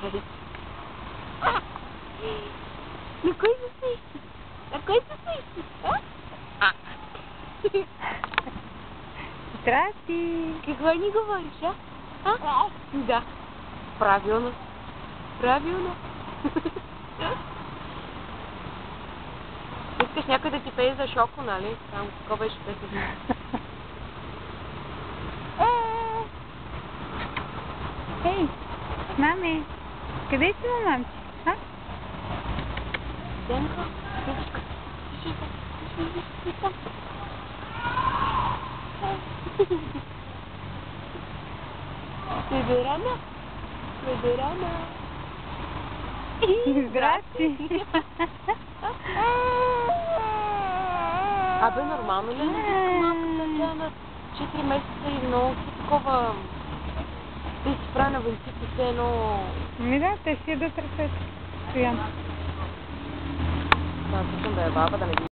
На кой се свищи? На кой се свищи? Здрасти! Какво ни говориш, а? Да. Правилно. Правилно. Искаш някой да ти пее за Шоко, нали? Там какво беше песен? Ей, маме! Къде си, мамче? А? Денко, Федерана? Федерана? Здрасти! Абе, нормално ли е да диска малката тя на 4 месеца и много такова... Те си прави на вълците все едно... Ми да, те си ядат ръцете. Стоян. Да, пускам да е баба, да не ги